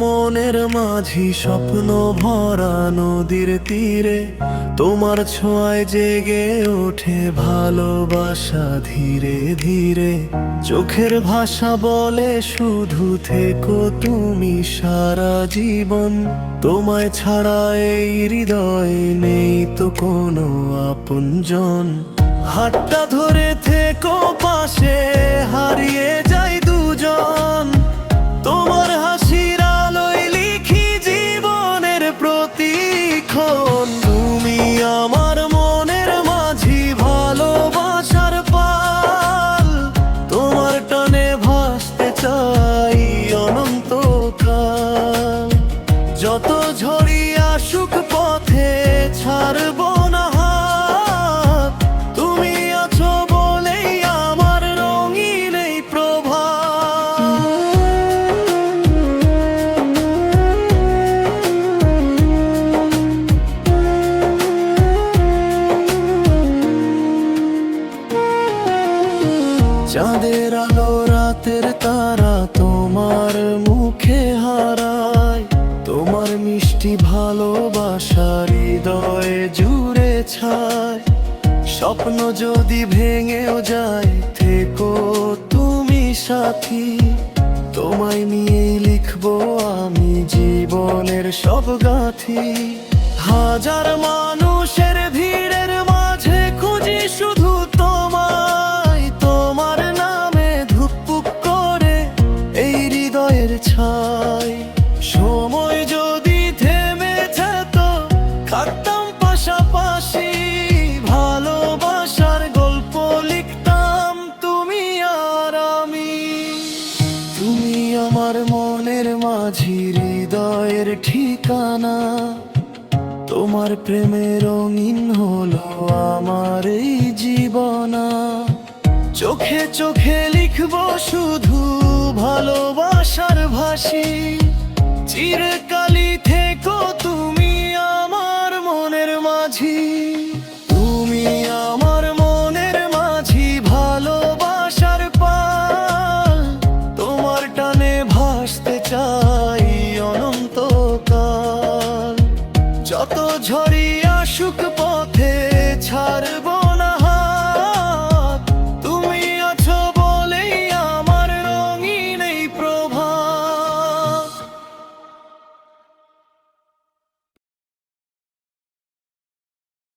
মনের মাঝি স্বপ্ন ভরা নদীর তীরে, তোমার ছোঁয়ায় জেগে ওঠে ভালোবাসা ধীরে ধীরে। চোখের ভাষা বলে শুধু থেকো তুমি সারা জীবন, তোমায় ছাড়া এই হৃদয়ে নেই তো কোনো আপনজন। হাতটা ধরে থেকো পাশে, হারিয়ে যাই দুজন, তোমার হাসির আলোয় লিখি জীবনের প্রতিক্ষণ। তুমি আমার মনের মাঝি, ভালোবাসার পাল, তোমার টানে ভাসতে চাই অনন্তকাল। যত ঝড়ি আসুক পথে ছাড়বো না হাত, তুমি আছো বলেই আমার রঙিন এই প্রভাত। চাঁদের আলো রাতের তারা তোমার মুখে হারায়, তোমার মিষ্টি ভালোবাসা হৃদয়ে জুড়ে ছায়। স্বপ্ন যদি ভেঙেও যায় থেকো তুমি সাথী, তোমায় নিয়ে লিখবো আমি জীবনের সব গাথি। হাজার মানুষের ভিড়ের মাঝে খুঁজি শুধু তোমায়, তোমার নামে ধুকপুক করে এই হৃদয়ের ছাই। সময় যদি থেমে যেত থাকতাম পাশাপাশি, ভালোবাসার গল্প লিখতাম তুমি আর আমি। তুমি আমার মনের মাঝি, হৃদয়ের ঠিকানা, তোমার প্রেমে রঙিন হলো আমার এই জীবনা। চোখে চোখে লিখবো শুধু ভালোবাসার ভাষী, চিরকালই থেকো তুমি আমার মনের মাঝি। তুমি আমার মনের মাঝি, ভালোবাসার পাল, তোমার টানে ভাসতে চাই অনন্তকাল। যত ঝড়ি আসুক পথে ছাড়বো